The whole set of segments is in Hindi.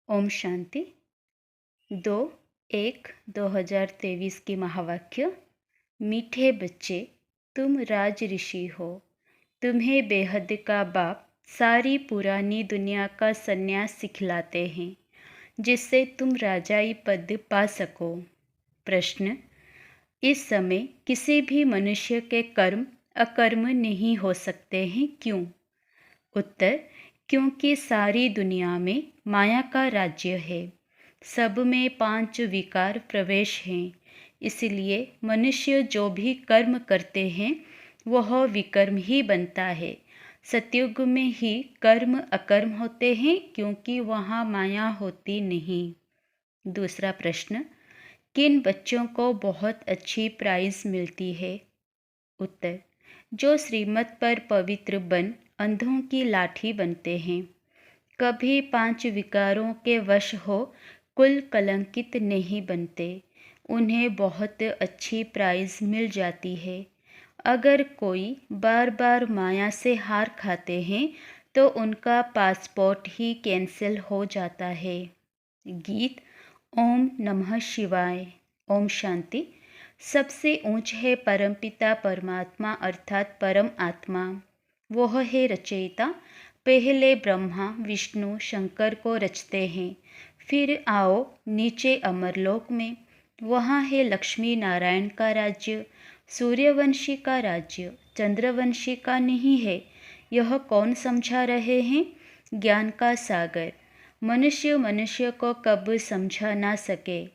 ओम शांति 2/1/2023 की महावाक्य। मीठे बच्चे, तुम राज ऋषि हो। तुम्हें बेहद का बाप सारी पुरानी दुनिया का संन्यास सिखलाते हैं, जिससे तुम राजाई पद पा सको। प्रश्न: इस समय किसी भी मनुष्य के कर्म अकर्म नहीं हो सकते हैं, क्यों? उत्तर: क्योंकि सारी दुनिया में माया का राज्य है। सब में 5 विकार प्रवेश हैं। इसलिए मनुष्य जो भी कर्म करते हैं वह विकर्म ही बनता है। सतयुग में ही कर्म अकर्म होते हैं, क्योंकि वहाँ माया होती नहीं। दूसरा प्रश्न: किन बच्चों को बहुत अच्छी प्राइज मिलती है? उत्तर: जो श्रीमत पर पवित्र बन अंधों की लाठी बनते हैं। कभी 5 विकारों के वश हो कुल कलंकित नहीं बनते। उन्हें बहुत अच्छी प्राइज मिल जाती है। अगर कोई बार बार माया से हार खाते हैं तो उनका पासपोर्ट ही कैंसिल हो जाता है। गीत। ओम नमः शिवाय। ओम शांति। सबसे ऊंच है परमपिता परमात्मा अर्थात परम आत्मा। वह है रचयिता। पहले ब्रह्मा विष्णु शंकर को रचते हैं, फिर आओ नीचे अमरलोक में। वहाँ है लक्ष्मी नारायण का राज्य। सूर्यवंशी का राज्य चंद्रवंशी का नहीं है। यह कौन समझा रहे हैं? ज्ञान का सागर। मनुष्य को कब समझा ना सके।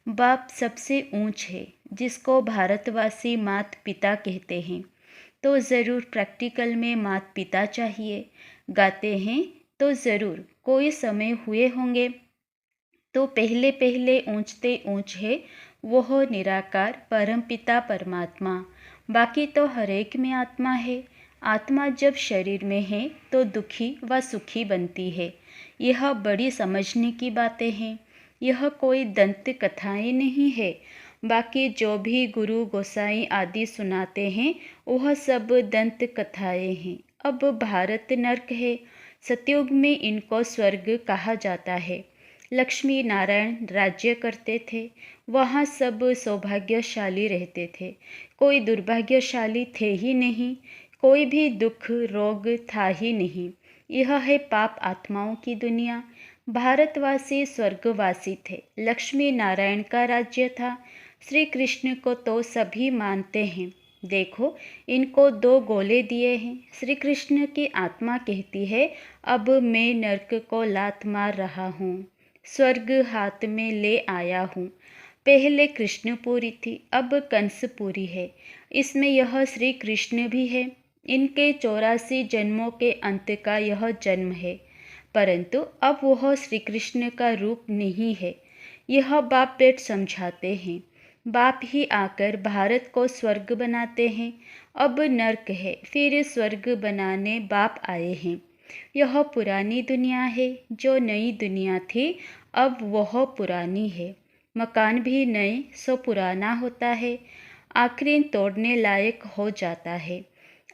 बाप सबसे ऊंच है, जिसको भारतवासी मात पिता कहते हैं। तो ज़रूर प्रैक्टिकल में मात पिता चाहिए। गाते हैं तो ज़रूर कोई समय हुए होंगे। तो पहले पहले ऊंचते ऊंच है वह निराकार परमपिता परमात्मा। बाकी तो हर एक में आत्मा है। आत्मा जब शरीर में है तो दुखी व सुखी बनती है। यह बड़ी समझने की बातें हैं। यह कोई दंत कथाएं नहीं है। बाकी जो भी गुरु गोसाई आदि सुनाते हैं वह सब दंत कथाएं हैं। अब भारत नर्क है। सतयुग में इनको स्वर्ग कहा जाता है। लक्ष्मी नारायण राज्य करते थे। वहाँ सब सौभाग्यशाली रहते थे। कोई दुर्भाग्यशाली थे ही नहीं। कोई भी दुख रोग था ही नहीं। यह है पाप आत्माओं की दुनिया। भारतवासी स्वर्गवासी थे। लक्ष्मी नारायण का राज्य था। श्री कृष्ण को तो सभी मानते हैं। देखो, इनको 2 गोले दिए हैं। श्री कृष्ण की आत्मा कहती है, अब मैं नरक को लात मार रहा हूँ, स्वर्ग हाथ में ले आया हूँ। पहले कृष्णपुरी थी, अब कंसपुरी है। इसमें यह श्री कृष्ण भी है। इनके 84 जन्मों के अंत का यह जन्म है, परंतु अब वह श्री कृष्ण का रूप नहीं है। यह बाप पेट समझाते हैं। बाप ही आकर भारत को स्वर्ग बनाते हैं। अब नर्क है, फिर स्वर्ग बनाने बाप आए हैं। यह पुरानी दुनिया है। जो नई दुनिया थी अब वह पुरानी है। मकान भी नए सो पुराना होता है, आखिर तोड़ने लायक हो जाता है।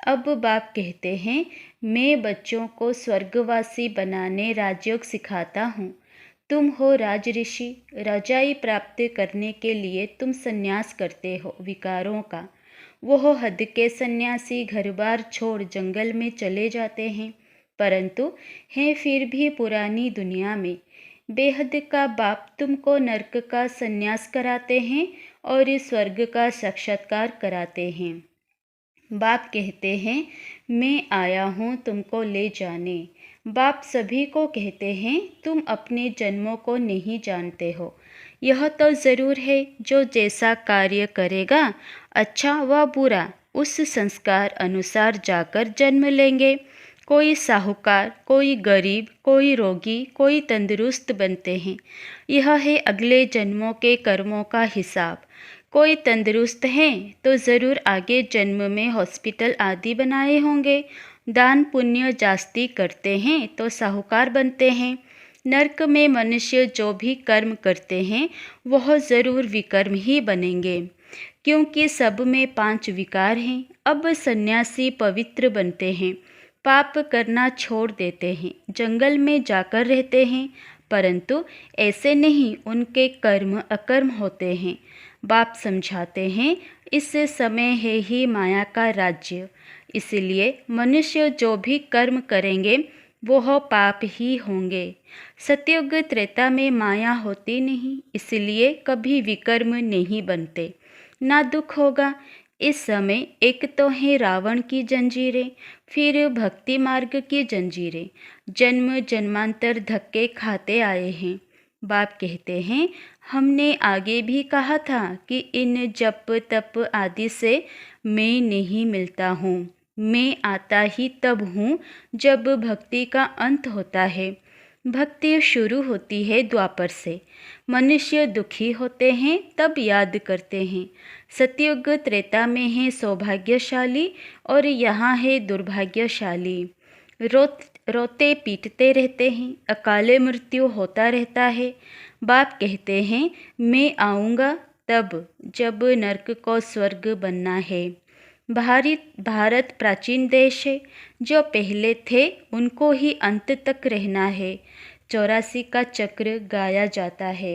अब बाप कहते हैं, मैं बच्चों को स्वर्गवासी बनाने राजयोग सिखाता हूँ। तुम हो राज ऋषि। रजाई प्राप्त करने के लिए तुम संन्यास करते हो विकारों का। वह हद के सन्यासी घर बार छोड़ जंगल में चले जाते हैं, परंतु हैं फिर भी पुरानी दुनिया में। बेहद का बाप तुमको नरक का संन्यास कराते हैं और स्वर्ग का साक्षात्कार कराते हैं। बाप कहते हैं, मैं आया हूँ तुमको ले जाने। बाप सभी को कहते हैं, तुम अपने जन्मों को नहीं जानते हो। यह तो ज़रूर है, जो जैसा कार्य करेगा अच्छा व बुरा उस संस्कार अनुसार जाकर जन्म लेंगे। कोई साहूकार, कोई गरीब, कोई रोगी, कोई तंदुरुस्त बनते हैं। यह है अगले जन्मों के कर्मों का हिसाब। कोई तंदुरुस्त हैं तो ज़रूर आगे जन्म में हॉस्पिटल आदि बनाए होंगे। दान पुण्य जास्ती करते हैं तो साहूकार बनते हैं। नरक में मनुष्य जो भी कर्म करते हैं वह ज़रूर विकर्म ही बनेंगे, क्योंकि सब में 5 विकार हैं। अब सन्यासी पवित्र बनते हैं, पाप करना छोड़ देते हैं, जंगल में जाकर रहते हैं, परंतु ऐसे नहीं, उनके कर्म अकर्म होते हैं। बाप समझाते हैं, इस समय है ही माया का राज्य, इसलिए मनुष्य जो भी कर्म करेंगे वो पाप ही होंगे। सतयुग त्रेता में माया होती नहीं, इसलिए कभी विकर्म नहीं बनते, ना दुख होगा। इस समय एक तो है रावण की जंजीरें, फिर भक्ति मार्ग की जंजीरें, जन्म जन्मांतर धक्के खाते आए हैं। बाप कहते हैं, हमने आगे भी कहा था कि इन जप तप आदि से मैं नहीं मिलता हूँ। मैं आता ही तब हूँ जब भक्ति का अंत होता है। भक्ति शुरू होती है द्वापर से। मनुष्य दुखी होते हैं तब याद करते हैं। सतयुग त्रेता में है सौभाग्यशाली और यहाँ है दुर्भाग्यशाली। रोते पीटते रहते हैं, अकाले मृत्यु होता रहता है। बाप कहते हैं, मैं आऊँगा तब जब नरक को स्वर्ग बनना है। भारत प्राचीन देश है, जो पहले थे उनको ही अंत तक रहना है। 84 का चक्र गाया जाता है।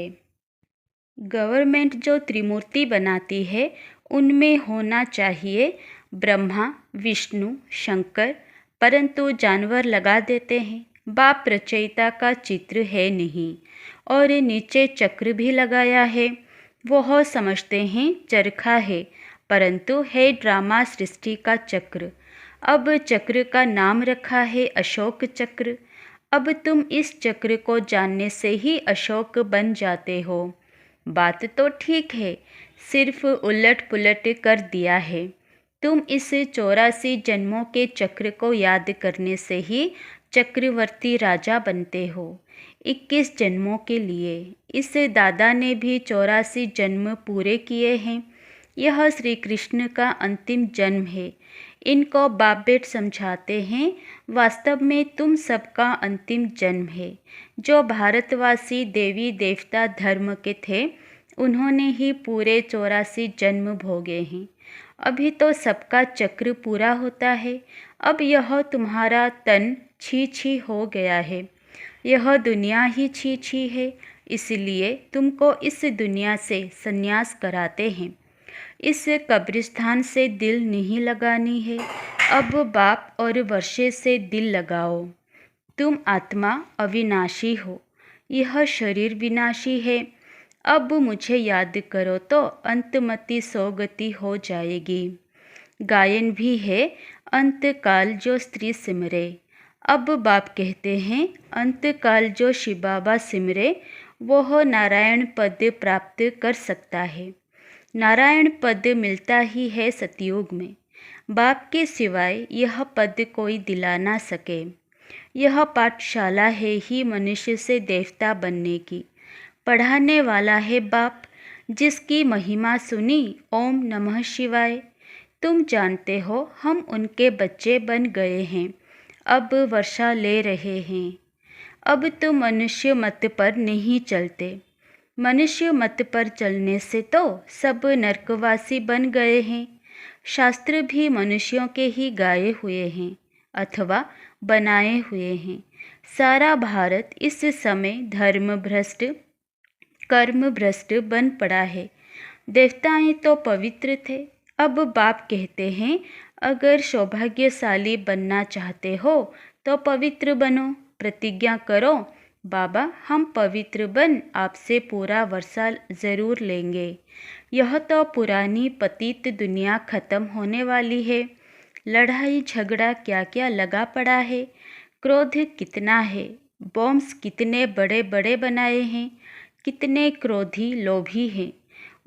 गवर्नमेंट जो त्रिमूर्ति बनाती है उनमें होना चाहिए ब्रह्मा, विष्णु, शंकर, परंतु जानवर लगा देते हैं। बाप रचयिता का चित्र है नहीं और नीचे चक्र भी लगाया है। वह समझते हैं चरखा है, परंतु है ड्रामा सृष्टि का चक्र। अब चक्र का नाम रखा है अशोक चक्र। अब तुम इस चक्र को जानने से ही अशोक बन जाते हो। बात तो ठीक है, सिर्फ उलट पुलट कर दिया है। तुम इस 84 जन्मों के चक्र को याद करने से ही चक्रवर्ती राजा बनते हो। 21 जन्मों के लिए इस दादा ने भी 84 जन्म पूरे किए हैं। यह श्री कृष्ण का अंतिम जन्म है। इनको बाप बेट समझाते हैं, वास्तव में तुम सबका अंतिम जन्म है। जो भारतवासी देवी देवता धर्म के थे उन्होंने ही पूरे 84 जन्म भोगे हैं। अभी तो सबका चक्र पूरा होता है। अब यह तुम्हारा तन छी छी हो गया है, यह दुनिया ही छी छी है, इसलिए तुमको इस दुनिया से संन्यास कराते हैं। इस कब्रिस्तान से दिल नहीं लगानी है, अब बाप और वर्षे से दिल लगाओ। तुम आत्मा अविनाशी हो, यह शरीर विनाशी है। अब मुझे याद करो तो अंतमति सौगति हो जाएगी। गायन भी है, अंतकाल जो स्त्री सिमरे। अब बाप कहते हैं, अंतकाल जो शिव बाबा सिमरे वह नारायण पद प्राप्त कर सकता है। नारायण पद मिलता ही है सतयुग में। बाप के सिवाय यह पद कोई दिला ना सके। यह पाठशाला है ही मनुष्य से देवता बनने की। पढ़ाने वाला है बाप, जिसकी महिमा सुनी ओम नमः शिवाय। तुम जानते हो हम उनके बच्चे बन गए हैं, अब वर्षा ले रहे हैं। अब तुम मनुष्य मत पर नहीं चलते। मनुष्य मत पर चलने से तो सब नरकवासी बन गए हैं। शास्त्र भी मनुष्यों के ही गाए हुए हैं अथवा बनाए हुए हैं। सारा भारत इस समय धर्म भ्रष्ट कर्म भ्रष्ट बन पड़ा है। देवताएं तो पवित्र थे। अब बाप कहते हैं, अगर सौभाग्यशाली बनना चाहते हो तो पवित्र बनो। प्रतिज्ञा करो, बाबा हम पवित्र बन आपसे पूरा वर्षा ज़रूर लेंगे। यह तो पुरानी पतित दुनिया खत्म होने वाली है। लड़ाई झगड़ा क्या क्या लगा पड़ा है, क्रोध कितना है, बॉम्ब्स कितने बड़े बड़े बनाए हैं, कितने क्रोधी लोभी हैं।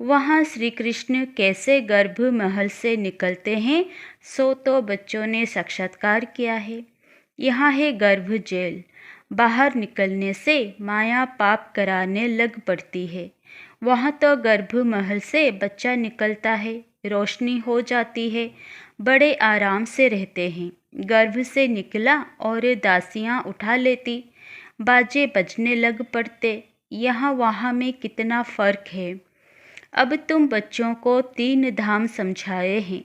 वहाँ श्री कृष्ण कैसे गर्भ महल से निकलते हैं, सो तो बच्चों ने साक्षात्कार किया है। यहाँ है गर्भ जेल। बाहर निकलने से माया पाप कराने लग पड़ती है। वहाँ तो गर्भ महल से बच्चा निकलता है, रोशनी हो जाती है, बड़े आराम से रहते हैं। गर्भ से निकला और दासियाँ उठा लेती, बाजे बजने लग पड़ते। यहाँ वहाँ में कितना फ़र्क है। अब तुम बच्चों को 3 धाम समझाए हैं।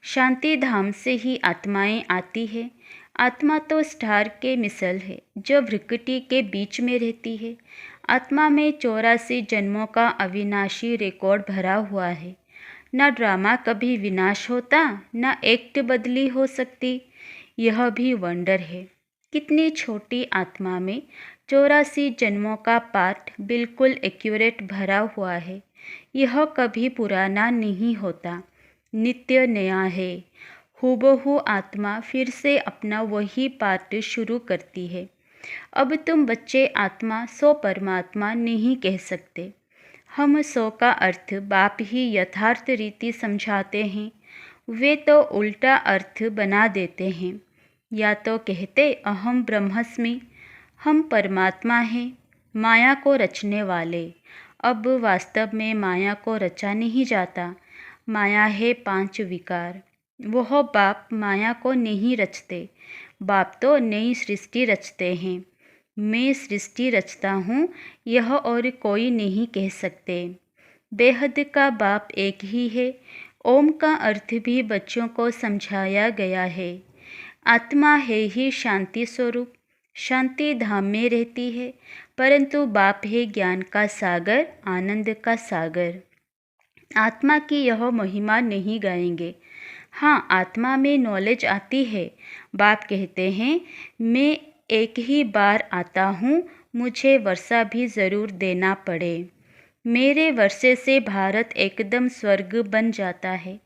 शांति धाम से ही आत्माएं आती है। आत्मा तो स्टार के मिसल है जो भृकुटी के बीच में रहती है। आत्मा में 84 जन्मों का अविनाशी रिकॉर्ड भरा हुआ है। न ड्रामा कभी विनाश होता, न एक्ट बदली हो सकती। यह भी वंडर है। कितनी छोटी आत्मा में 84 जन्मों का पार्ट बिल्कुल एक्यूरेट भरा हुआ है। यह कभी पुराना नहीं होता, नित्य नया है। हूबहू आत्मा फिर से अपना वही पार्ट शुरू करती है। अब तुम बच्चे आत्मा सो परमात्मा नहीं कह सकते। हम सो का अर्थ बाप ही यथार्थ रीति समझाते हैं। वे तो उल्टा अर्थ बना देते हैं। या तो कहते अहम ब्रह्मस्मि, हम परमात्मा हैं, माया को रचने वाले। अब वास्तव में माया को रचा नहीं जाता। माया है 5 विकार। वह बाप माया को नहीं रचते। बाप तो नई सृष्टि रचते हैं। मैं सृष्टि रचता हूँ, यह और कोई नहीं कह सकते। बेहद का बाप एक ही है। ओम का अर्थ भी बच्चों को समझाया गया है। आत्मा है ही शांति स्वरूप, शांति धाम में रहती है, परंतु बाप है ज्ञान का सागर, आनंद का सागर। आत्मा की यह महिमा नहीं गाएंगे। हाँ, आत्मा में नॉलेज आती है। बाप कहते हैं मैं एक ही बार आता हूँ, मुझे वर्षा भी ज़रूर देना पड़े। मेरे वर्षे से भारत एकदम स्वर्ग बन जाता है।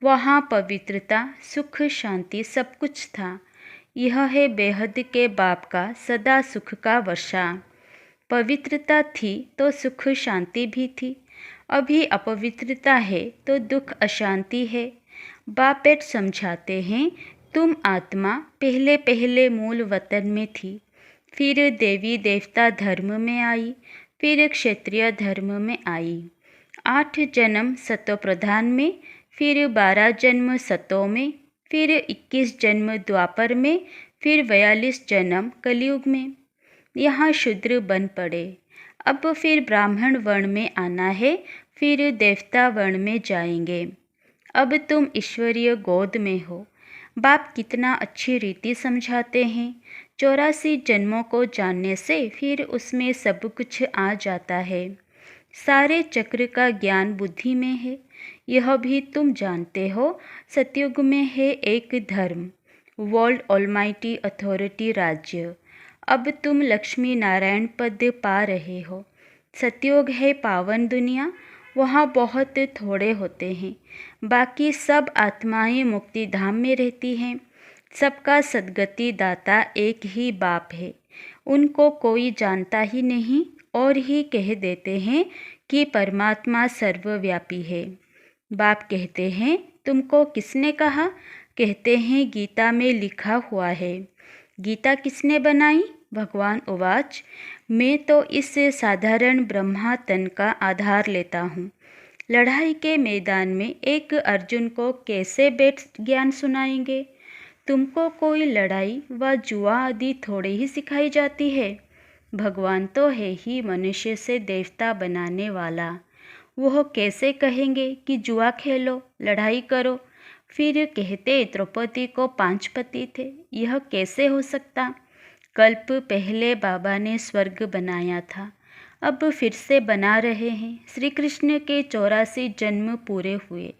वहाँ पवित्रता, सुख, शांति सब कुछ था। यह है बेहद के बाप का सदा सुख का वर्षा। पवित्रता थी तो सुख शांति भी थी। अभी अपवित्रता है तो दुख अशांति है। बापेट समझाते हैं तुम आत्मा पहले पहले मूल वतन में थी, फिर देवी देवता धर्म में आई, फिर क्षत्रिय धर्म में आई। 8 जन्म सतो प्रधान में, फिर 12 जन्म सतों में, फिर 21 जन्म द्वापर में, फिर 42 जन्म कलयुग में। यहाँ शूद्र बन पड़े। अब फिर ब्राह्मण वर्ण में आना है, फिर देवता वर्ण में जाएंगे। अब तुम ईश्वरीय गोद में हो। बाप कितना अच्छी रीति समझाते हैं। 84 जन्मों को जानने से फिर उसमें सब कुछ आ जाता है। सारे चक्र का ज्ञान बुद्धि में है। यह भी तुम जानते हो। सतयुग में है एक धर्म, वर्ल्ड ऑलमाइटी अथॉरिटी राज्य। अब तुम लक्ष्मी नारायण पद पा रहे हो। सतयुग है पावन दुनिया, वहाँ बहुत थोड़े होते हैं। बाकी सब आत्माएं मुक्ति धाम में रहती हैं। सबका सद्गति दाता एक ही बाप है। उनको कोई जानता ही नहीं और ही कह देते हैं कि परमात्मा सर्वव्यापी है। बाप कहते हैं तुमको किसने कहा? कहते हैं गीता में लिखा हुआ है। गीता किसने बनाई? भगवान उवाच मैं तो इस साधारण ब्रह्मा तन का आधार लेता हूँ। लड़ाई के मैदान में एक अर्जुन को कैसे बैठ ज्ञान सुनाएंगे? तुमको कोई लड़ाई व जुआ आदि थोड़े ही सिखाई जाती है। भगवान तो है ही मनुष्य से देवता बनाने वाला। वह कैसे कहेंगे कि जुआ खेलो, लड़ाई करो? फिर कहते द्रौपदी को 5 पति थे। यह कैसे हो सकता? कल्प पहले बाबा ने स्वर्ग बनाया था, अब फिर से बना रहे हैं। श्री कृष्ण के 84 जन्म पूरे हुए।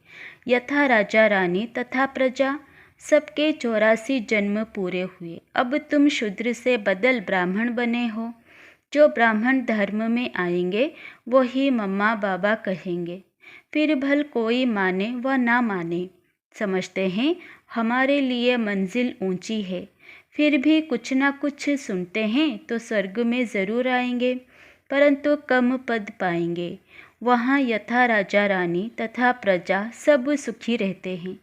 यथा राजा रानी तथा प्रजा सबके 84 जन्म पूरे हुए। अब तुम शूद्र से बदल ब्राह्मण बने हो। जो ब्राह्मण धर्म में आएंगे वही मम्मा बाबा कहेंगे। फिर भल कोई माने व ना माने। समझते हैं हमारे लिए मंजिल ऊंची है, फिर भी कुछ ना कुछ सुनते हैं तो स्वर्ग में ज़रूर आएंगे, परंतु कम पद पाएंगे। वहाँ यथा राजा रानी तथा प्रजा सब सुखी रहते हैं।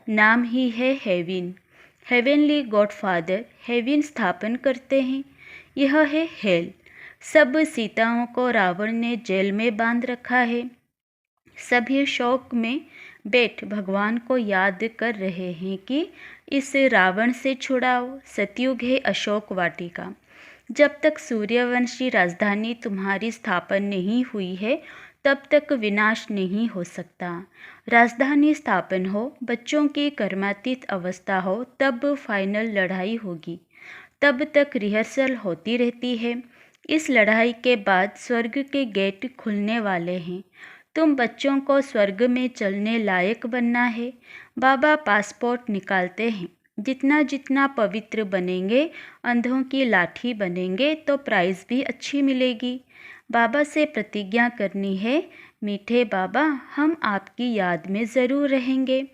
नाम ही है हेवन। हेवनली गॉडफादर हेवन स्थापन करते हैं। यह है हेल। सब सीताओं को रावण ने जेल में बांध रखा है। सभी शोक में बैठ भगवान को याद कर रहे हैं कि इस रावण से छुड़ाओ। सतयुग है अशोक वाटिका। जब तक सूर्यवंशी राजधानी तुम्हारी स्थापन नहीं हुई है तब तक विनाश नहीं हो सकता। राजधानी स्थापन हो, बच्चों की कर्मातीत अवस्था हो, तब फाइनल लड़ाई होगी। तब तक रिहर्सल होती रहती है। इस लड़ाई के बाद स्वर्ग के गेट खुलने वाले हैं। तुम बच्चों को स्वर्ग में चलने लायक बनना है। बाबा पासपोर्ट निकालते हैं। जितना जितना पवित्र बनेंगे, अंधों की लाठी बनेंगे, तो प्राइज़ भी अच्छी मिलेगी। बाबा से प्रतिज्ञा करनी है, मीठे बाबा, हम आपकी याद में ज़रूर रहेंगे।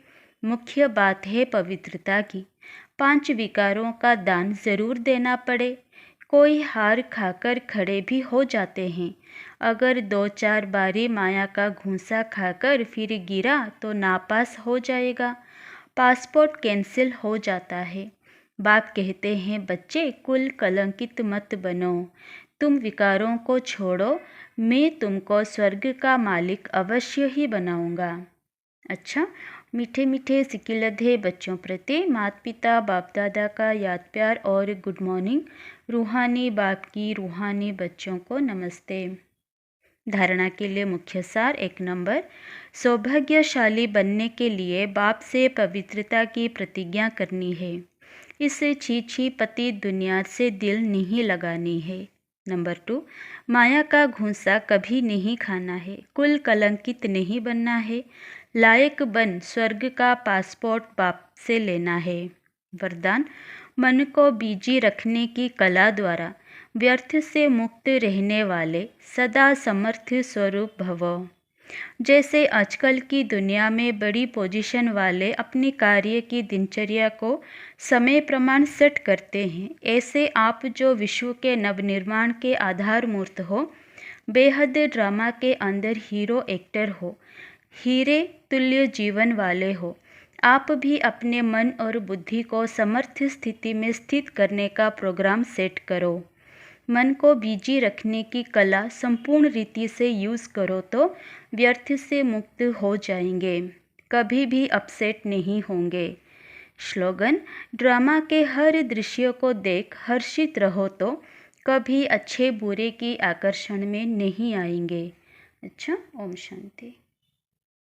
मुख्य बात है पवित्रता की। 5 विकारों का दान ज़रूर देना पड़े। कोई हार खाकर खड़े भी हो जाते हैं। अगर 2-4 बारी माया का घूंसा खाकर फिर गिरा तो नापास हो जाएगा, पासपोर्ट कैंसिल हो जाता है। बाप कहते हैं, बच्चे कुल कलंकित मत बनो, तुम विकारों को छोड़ो, मैं तुमको स्वर्ग का मालिक अवश्य ही बनाऊंगा। अच्छा, मीठे मीठे सिकिलधे बच्चों प्रति माता पिता बाप दादा का याद प्यार और गुड मॉर्निंग। रूहानी बाप की रूहानी बच्चों को नमस्ते। धारणा के लिए मुख्य सार 1 नंबर, सौभाग्यशाली बनने के लिए बाप से पवित्रता की प्रतिज्ञा करनी है। इसे छी पति दुनिया से दिल नहीं लगानी है। नंबर 2, माया का घूंसा कभी नहीं खाना है, कुल कलंकित नहीं बनना है, लायक बन स्वर्ग का पासपोर्ट बाप से लेना है। वरदान, मन को बीजी रखने की कला द्वारा व्यर्थ से मुक्त रहने वाले सदा समर्थ स्वरूप भव। जैसे आजकल की दुनिया में बड़ी पोजीशन वाले अपनी कार्य की दिनचर्या को समय प्रमाण सेट करते हैं, ऐसे आप जो विश्व के नवनिर्माण के आधार मूर्त हो, बेहद ड्रामा के अंदर हीरो एक्टर हो, हीरे तुल्य जीवन वाले हो, आप भी अपने मन और बुद्धि को समर्थ स्थिति में स्थित करने का प्रोग्राम सेट करो। मन को बिजी रखने की कला संपूर्ण रीति से यूज़ करो तो व्यर्थ से मुक्त हो जाएंगे, कभी भी अपसेट नहीं होंगे। स्लोगन, ड्रामा के हर दृश्य को देख हर्षित रहो तो कभी अच्छे बुरे की आकर्षण में नहीं आएंगे। अच्छा, ओम शांति।